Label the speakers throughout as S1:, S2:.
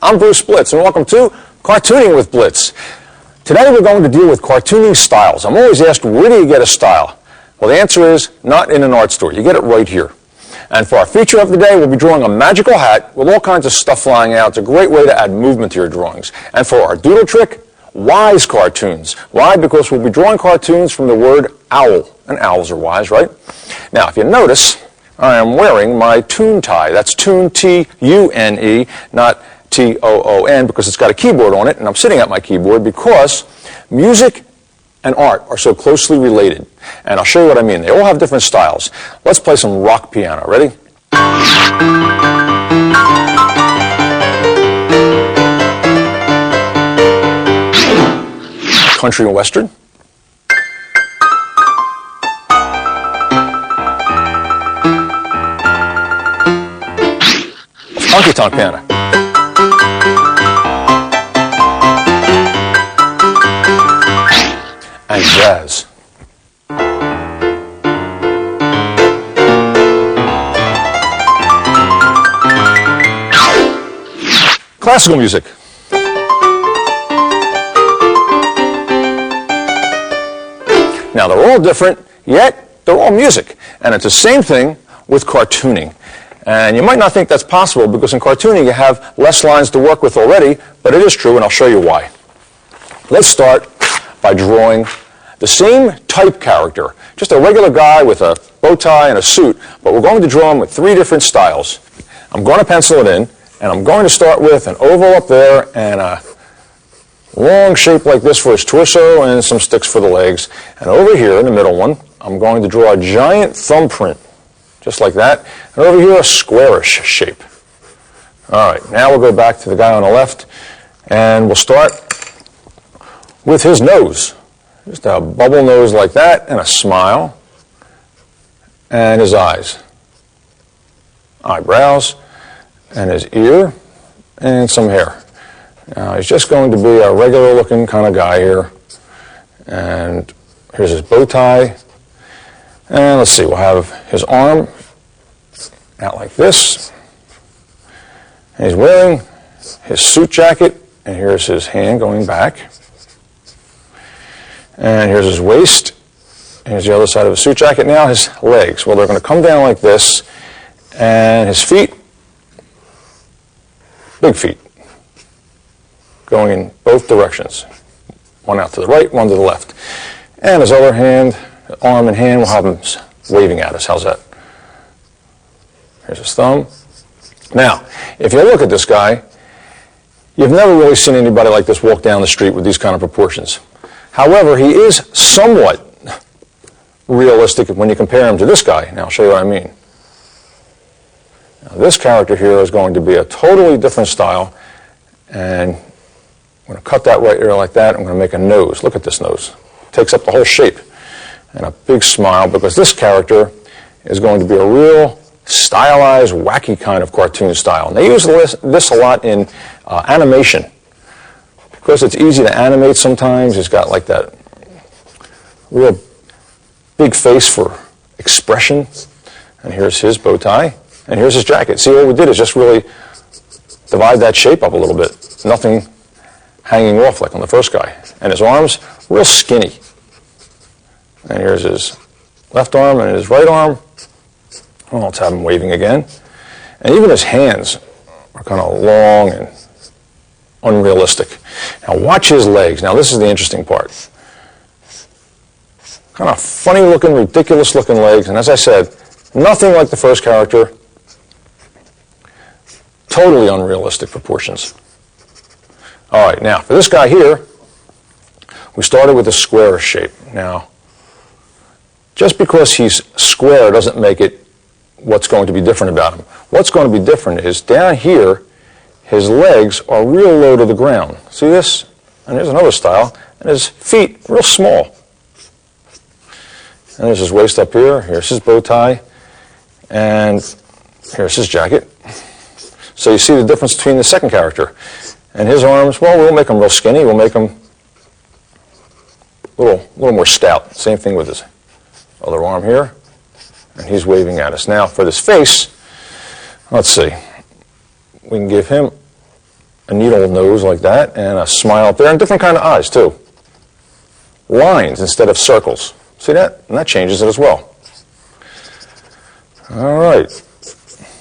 S1: I'm Bruce Blitz, and welcome to Cartooning with Blitz. Today we're going to deal with cartooning styles. I'm always asked, where do you get a style? Well, the answer is not in an art store. You get it right here. And for our feature of the day, we'll be drawing a magical hat with all kinds of stuff flying out. It's a great way to add movement to your drawings. And for our doodle trick, wise cartoons. Why? Because we'll be drawing cartoons from the word owl. And owls are wise, right? Now, if you notice, I am wearing my Toon tie. That's Toon, T-U-N-E, not T-O-O-N, because it's got a keyboard on it, and I'm sitting at my keyboard because music and art are so closely related. And I'll show you what I mean. They all have different styles. Let's play some rock piano. Ready? Country and western. Honky-tonk piano. And jazz. Classical music. Now, they're all different, yet they're all music. And it's the same thing with cartooning. And you might not think that's possible because in cartooning you have less lines to work with already, but it is true, and I'll show you why. Let's start by drawing the same type character, just a regular guy with a bow tie and a suit, but we're going to draw him with three different styles. I'm going to pencil it in, and I'm going to start with an oval up there and a long shape like this for his torso and some sticks for the legs. And over here in the middle one, I'm going to draw a giant thumbprint, just like that. And over here, a squarish shape. All right, now we'll go back to the guy on the left, and we'll start with his nose. Just a bubble nose like that, and a smile, and his eyes, eyebrows, and his ear, and some hair. Now, he's just going to be a regular-looking kind of guy here. And here's his bow tie. And let's see, we'll have his arm out like this. And he's wearing his suit jacket, and here's his hand going back. And here's his waist. And here's the other side of his suit jacket. Now his legs. Well, they're going to come down like this. And his feet, big feet, going in both directions. One out to the right, one to the left. And his other hand, arm and hand, we'll have him waving at us. How's that? Here's his thumb. Now, if you look at this guy, you've never really seen anybody like this walk down the street with these kind of proportions. However, he is somewhat realistic when you compare him to this guy. Now, I'll show you what I mean. Now, this character here is going to be a totally different style, and I'm going to cut that right here like that. I'm going to make a nose. Look at this nose. It takes up the whole shape. And a big smile, because this character is going to be a real stylized, wacky kind of cartoon style. And they use this a lot in animation. Because it's easy to animate sometimes. He's got like that real big face for expression. And here's his bow tie. And here's his jacket. See, all we did is just really divide that shape up a little bit. Nothing hanging off like on the first guy. And his arms, real skinny. And here's his left arm and his right arm. Well, let's have him waving again. And even his hands are kind of long and unrealistic. Now watch his legs. Now this is the interesting part. Kind of funny looking, ridiculous looking legs. And as I said, nothing like the first character. Totally unrealistic proportions. All right, now for this guy here, we started with a square shape. Now, just because he's square doesn't make it what's going to be different about him. What's going to be different is down here, his legs are real low to the ground. See this? And here's another style. And his feet, real small. And there's his waist up here. Here's his bow tie. And here's his jacket. So you see the difference between the second character. And his arms, well, we'll make them real skinny. We'll make them a little more stout. Same thing with his other arm here. And he's waving at us. Now, for this face, let's see. We can give him a needle nose like that, and a smile up there, and different kind of eyes too. Lines instead of circles. See that? And that changes it as well. All right.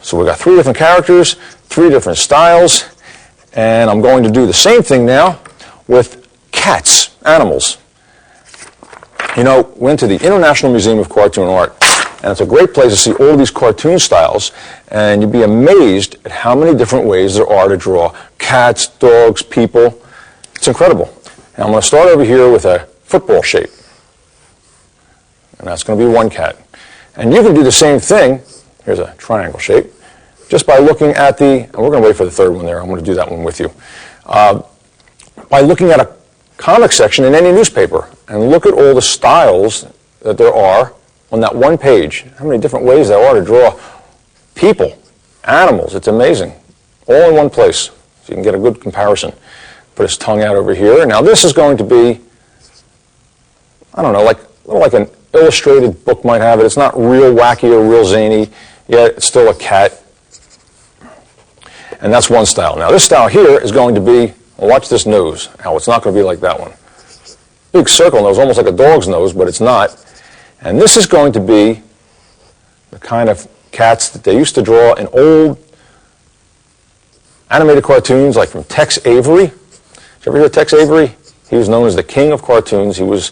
S1: So we've got 3 different characters, 3 different styles, and I'm going to do the same thing now with cats, animals. You know, went to the International Museum of Cartoon Art, and it's a great place to see all of these cartoon styles, and you'd be amazed at how many different ways there are to draw cats, dogs, people. It's incredible. And I'm going to start over here with a football shape, and that's going to be one cat. And you can do the same thing. Here's a triangle shape, just by looking at the, and we're going to wait for the third one there. I'm going to do that one with you. By looking at a comic section in any newspaper, and look at all the styles that there are on that one page. How many different ways there are to draw people, animals. It's amazing. All in one place. So you can get a good comparison. Put his tongue out over here. Now this is going to be, I don't know, like an illustrated book might have it. It's not real wacky or real zany, yet it's still a cat. And that's one style. Now this style here is going to be, well, watch this nose. How it's not going to be like that one. Big circle nose, almost like a dog's nose, but it's not. And this is going to be the kind of cats that they used to draw in old animated cartoons, like from Tex Avery. Did you ever hear of Tex Avery? He was known as the king of cartoons. He was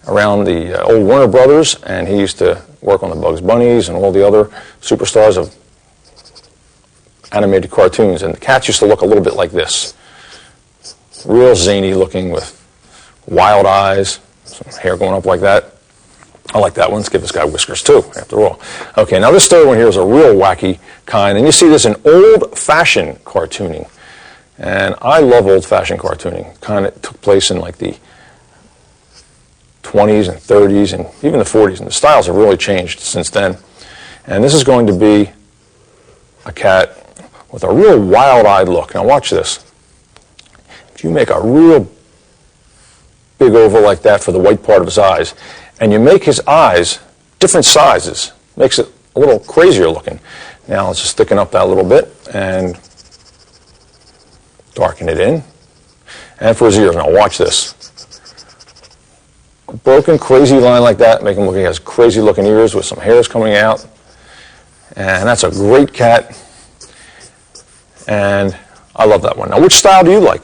S1: around the old Warner Brothers, and he used to work on the Bugs Bunnies and all the other superstars of animated cartoons. And the cats used to look a little bit like this. Real zany looking with wild eyes, some hair going up like that. I like that one. Let's give this guy whiskers too, after all. Okay, now this third one here is a real wacky kind, and you see this in old-fashioned cartooning. And I love old-fashioned cartooning. Kind of took place in like the 20s and 30s and even the 40s, and the styles have really changed since then. And this is going to be a cat with a real wild-eyed look. Now watch this. If you make a real big oval like that for the white part of his eyes, and you make his eyes different sizes, makes it a little crazier looking. Now let's just thicken up that a little bit and darken it in. And for his ears, now watch this. A broken, crazy line like that, make him look like he has crazy looking ears with some hairs coming out. And that's a great cat. And I love that one. Now which style do you like?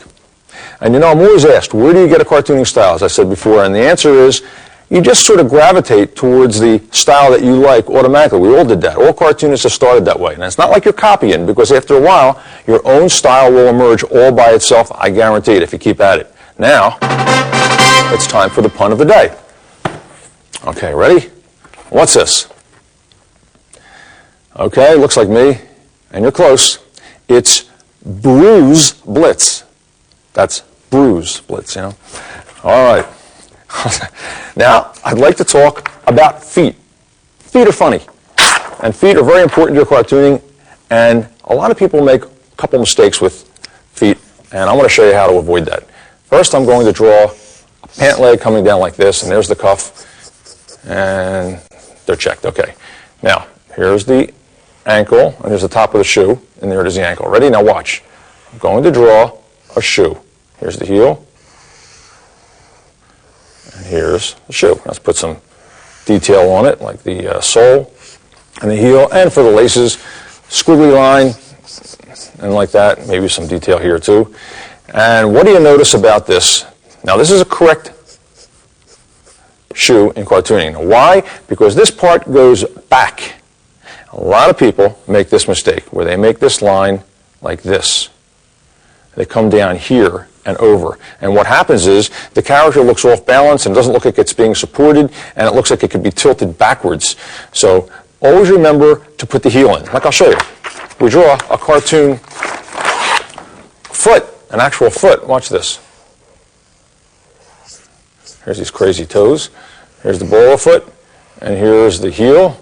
S1: And you know, I'm always asked, where do you get a cartooning style, as I said before? And the answer is, you just sort of gravitate towards the style that you like automatically. We all did that. All cartoonists have started that way. And it's not like you're copying, because after a while, your own style will emerge all by itself, I guarantee it, if you keep at it. Now, it's time for the pun of the day. Okay, ready? What's this? Okay, looks like me, and you're close. It's Brusa Blica. That's Brusa Blica, you know. All right. Now, I'd like to talk about feet. Feet are funny, and feet are very important to your cartooning, and a lot of people make a couple mistakes with feet, and I want to show you how to avoid that. First, I'm going to draw a pant leg coming down like this, and there's the cuff, and they're checked. Okay. Now, here's the ankle, and here's the top of the shoe, and there it is, the ankle. Ready? Now watch. I'm going to draw a shoe. Here's the heel. And here's the shoe. Let's put some detail on it, like the sole and the heel. And for the laces, squiggly line, and like that. Maybe some detail here too. And what do you notice about this? Now this is a correct shoe in cartooning. Now, why? Because this part goes back. A lot of people make this mistake, where they make this line like this. They come down here and over. And what happens is the character looks off balance and doesn't look like it's being supported, and it looks like it could be tilted backwards. So always remember to put the heel in. Like I'll show you. We draw a cartoon foot, an actual foot. Watch this. Here's these crazy toes. Here's the ball of foot, and here's the heel,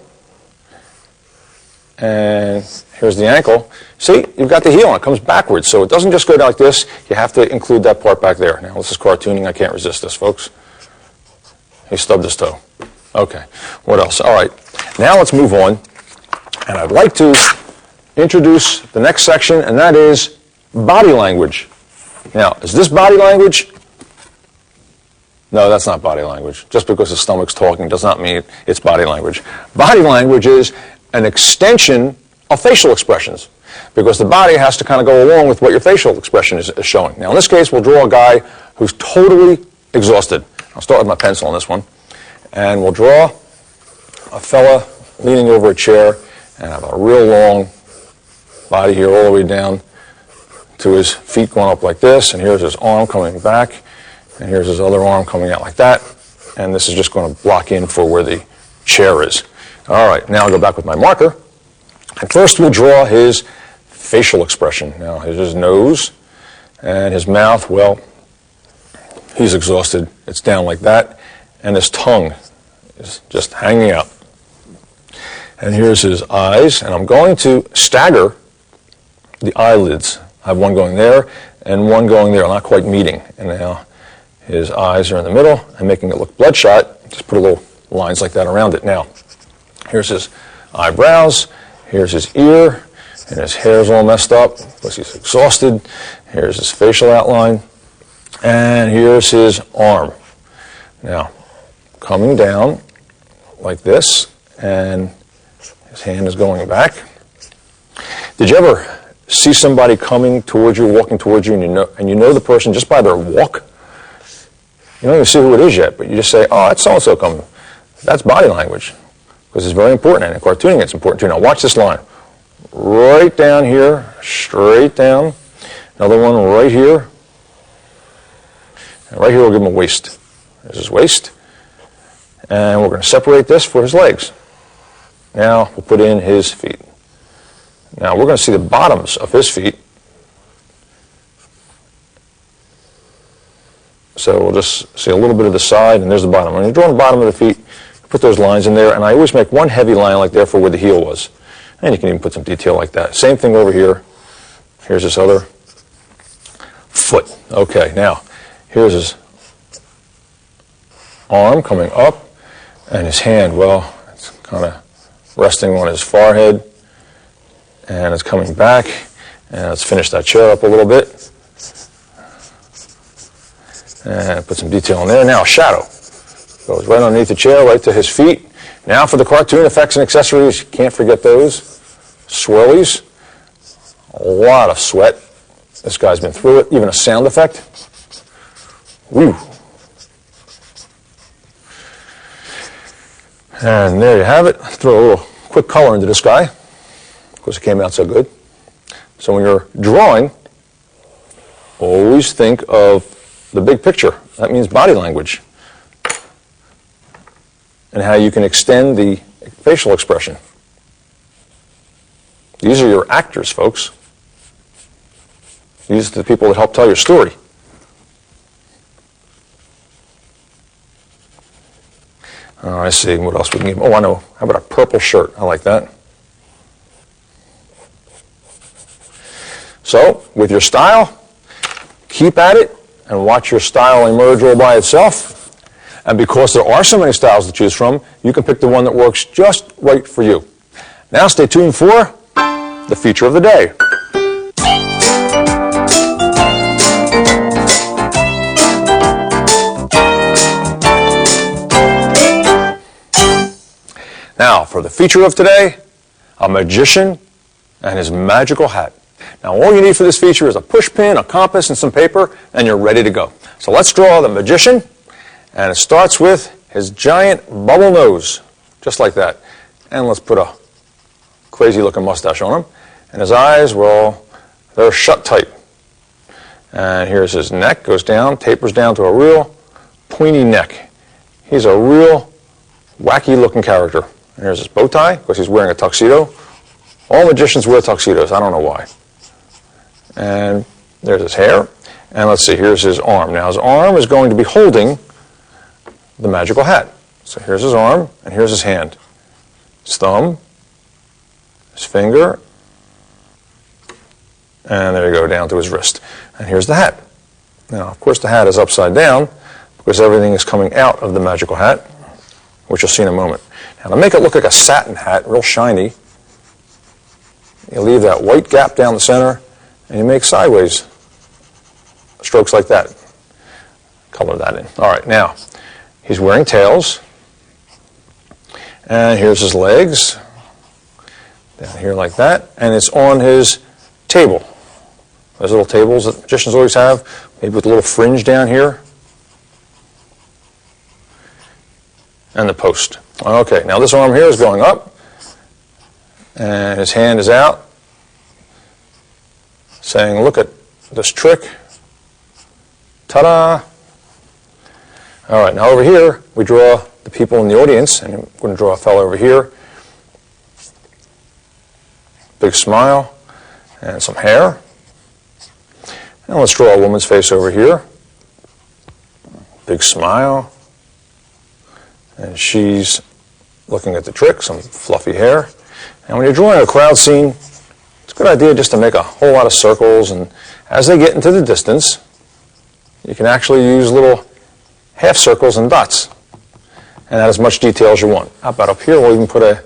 S1: and here's the ankle. See, you've got the heel, and it comes backwards, so it doesn't just go down like this. You have to include that part back there. Now, this is cartooning. I can't resist this, folks. He stubbed his toe. Okay, what else? All right, now let's move on, and I'd like to introduce the next section, and that is body language. Now, is this body language? No, that's not body language. Just because the stomach's talking does not mean it's body language. Body language is an extension of facial expressions, because the body has to kind of go along with what your facial expression is showing. Now, in this case, we'll draw a guy who's totally exhausted. I'll start with my pencil on this one. And we'll draw a fella leaning over a chair and have a real long body here all the way down to his feet going up like this. And here's his arm coming back. And here's his other arm coming out like that. And this is just going to block in for where the chair is. All right, now I'll go back with my marker. And first we'll draw his facial expression. Now, here's his nose and his mouth. Well, he's exhausted. It's down like that. And his tongue is just hanging out. And here's his eyes. And I'm going to stagger the eyelids. I have one going there and one going there, not quite meeting. And now his eyes are in the middle. I'm making it look bloodshot. Just put a little lines like that around it. Now, here's his eyebrows. Here's his ear. And his hair's all messed up because he's exhausted. Here's his facial outline. And here's his arm. Now, coming down like this, and his hand is going back. Did you ever see somebody coming towards you, walking towards you, and you know the person just by their walk? You don't even see who it is yet, but you just say, oh, that's so-and-so coming. That's body language, because it's very important, and in cartooning it's important too. Now watch this line. Right down here, straight down. Another one right here. And right here we'll give him a waist. There's his waist. And we're going to separate this for his legs. Now we'll put in his feet. Now we're going to see the bottoms of his feet. So we'll just see a little bit of the side, and there's the bottom. When you're drawing the bottom of the feet, put those lines in there, and I always make one heavy line like there for where the heel was. And you can even put some detail like that. Same thing over here. Here's this other foot. Okay, now here's his arm coming up, and his hand, well, it's kind of resting on his forehead, and it's coming back. And let's finish that chair up a little bit. And put some detail in there. Now a shadow. Goes right underneath the chair, right to his feet. Now for the cartoon effects and accessories, you can't forget those. Swirlies. A lot of sweat. This guy's been through it. Even a sound effect. Woo. And there you have it. Throw a little quick color into this guy, because it came out so good. So when you're drawing, always think of the big picture. That means body language. And how you can extend the facial expression. These are your actors, folks. These are the people that help tell your story. I see. What else we can give? Oh, I know. How about a purple shirt? I like that. So, with your style, keep at it and watch your style emerge all by itself. And because there are so many styles to choose from, you can pick the one that works just right for you. Now stay tuned for the feature of the day. Now, for the feature of today, a magician and his magical hat. Now, all you need for this feature is a push pin, a compass, and some paper, and you're ready to go. So let's draw the magician, and it starts with his giant bubble nose, just like that. And let's put a crazy-looking mustache on him. And his eyes, well, they're shut tight. And here's his neck, goes down, tapers down to a real pointy neck. He's a real wacky-looking character. And here's his bow tie, because he's wearing a tuxedo. All magicians wear tuxedos. I don't know why. And there's his hair. And let's see, here's his arm. Now, his arm is going to be holding the magical hat. So here's his arm, and here's his hand. His thumb, his finger, and there you go, down to his wrist. And here's the hat. Now, of course, the hat is upside down, because everything is coming out of the magical hat, which you'll see in a moment. Now, to make it look like a satin hat, real shiny, you leave that white gap down the center, and you make sideways strokes like that. Color that in. All right, now, he's wearing tails, and here's his legs, down here like that, and it's on his table. Those little tables that magicians always have, maybe with a little fringe down here, and the post. Okay, now this arm here is going up, and his hand is out, saying, look at this trick. Ta-da! All right, now over here, we draw the people in the audience, and I'm going to draw a fellow over here. Big smile, and some hair. And let's draw a woman's face over here. Big smile. And she's looking at the trick, some fluffy hair. And when you're drawing a crowd scene, it's a good idea just to make a whole lot of circles, and as they get into the distance, you can actually use little half circles and dots, and add as much detail as you want. How about up here, we'll even put a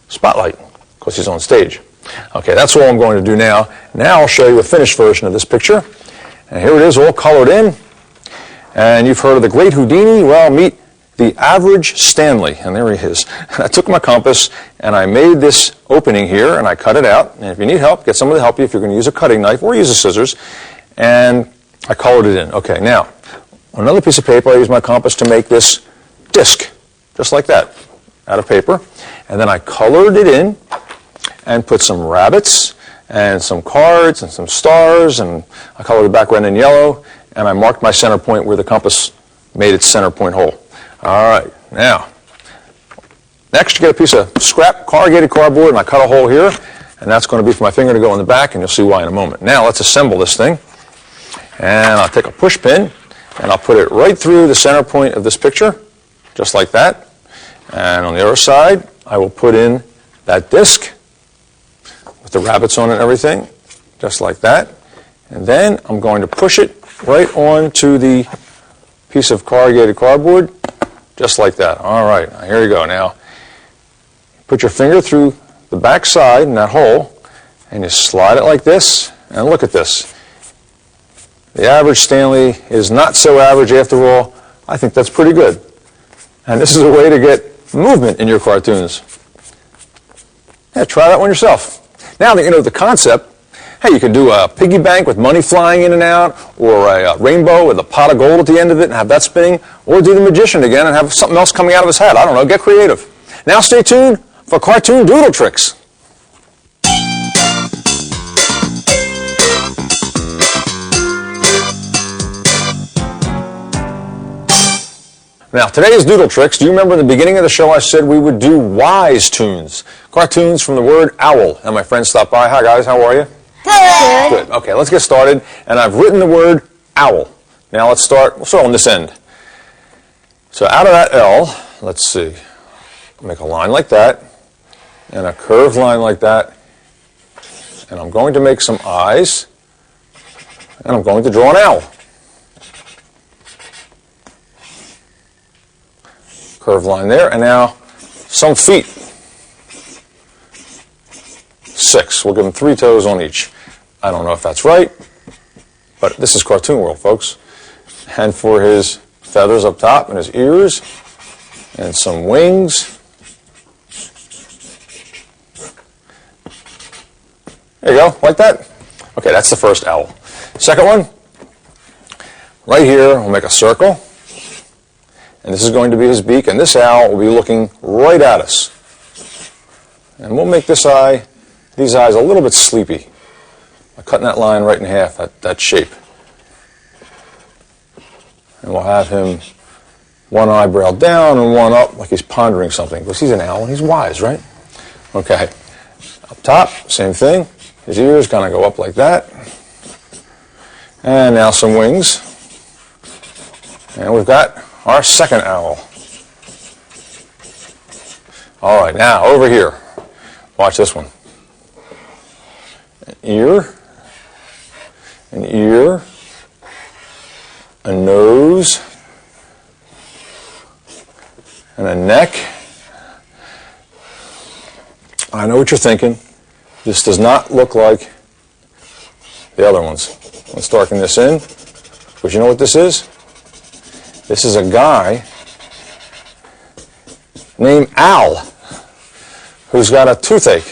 S1: spotlight, because he's on stage. Okay, that's all I'm going to do now. Now I'll show you a finished version of this picture. And here it is, all colored in. And you've heard of the great Houdini. Well, meet the average Stanley. And there he is. I took my compass, and I made this opening here, and I cut it out. And if you need help, get someone to help you if you're going to use a cutting knife or use a scissors. And I colored it in. Okay, now, on another piece of paper, I used my compass to make this disc, just like that, out of paper. And then I colored it in and put some rabbits and some cards and some stars, and I colored the background in yellow, and I marked my center point where the compass made its center point hole. All right, now, next you get a piece of scrap corrugated cardboard, and I cut a hole here, and that's going to be for my finger to go in the back, and you'll see why in a moment. Now let's assemble this thing, and I'll take a push pin, and I'll put it right through the center point of this picture, just like that. And on the other side, I will put in that disc with the rabbits on it and everything, just like that. And then I'm going to push it right onto the piece of corrugated cardboard, just like that. All right, here you go. Now, put your finger through the back side in that hole, and you slide it like this, and look at this. The average Stanley is not so average after all. I think that's pretty good. And this is a way to get movement in your cartoons. Yeah, try that one yourself. Now that you know the concept, hey, you could do a piggy bank with money flying in and out, or a rainbow with a pot of gold at the end of it and have that spinning, or do the magician again and have something else coming out of his hat. I don't know, get creative. Now stay tuned for cartoon doodle tricks. Now, today's doodle tricks, do you remember in the beginning of the show I said we would do wise tunes? Cartoons from the word owl. And my friend stopped by. Hi, guys. How are you?
S2: Good.
S1: Good. Okay, let's get started. And I've written the word owl. Now, we'll start on this end. So out of that L, let's see, make a line like that, and a curved line like that. And I'm going to make some eyes, and I'm going to draw an owl. Curved line there, and now some feet. 6. We'll give them 3 toes on each. I don't know if that's right, but this is Cartoon World, folks. And for his feathers up top and his ears, and some wings. There you go, like that. Okay, that's the first owl. Second one, right here, we'll make a circle. And this is going to be his beak, and this owl will be looking right at us. And we'll make these eyes a little bit sleepy by cutting that line right in half, that shape. And we'll have him one eyebrow down and one up like he's pondering something, because he's an owl and he's wise, right? Okay. Up top, same thing. His ears kind of go up like that. And now some wings. And we've got our second owl. All right, now over here. Watch this one. An ear, a nose, and a neck. I know what you're thinking. This does not look like the other ones. Let's darken this in. But you know what this is? This is a guy named Al who's got a toothache.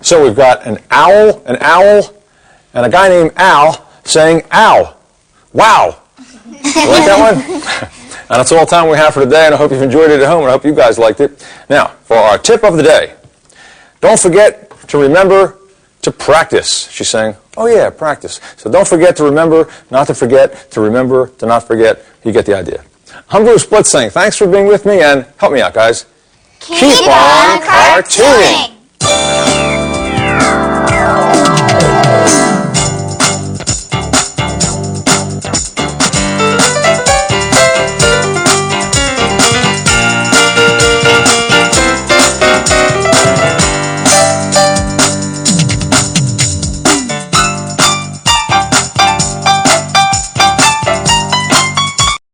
S1: So we've got an owl, and a guy named Al saying, ow, wow. You like that one? And that's all the time we have for today, and I hope you've enjoyed it at home, and I hope you guys liked it. Now, for our tip of the day, don't forget to remember to practice. She's saying, oh yeah, practice. So don't forget to remember, not to forget, to remember, to not forget. You get the idea. I'm Brusa Blica saying, thanks for being with me, and help me out, guys.
S2: Keep on cartooning!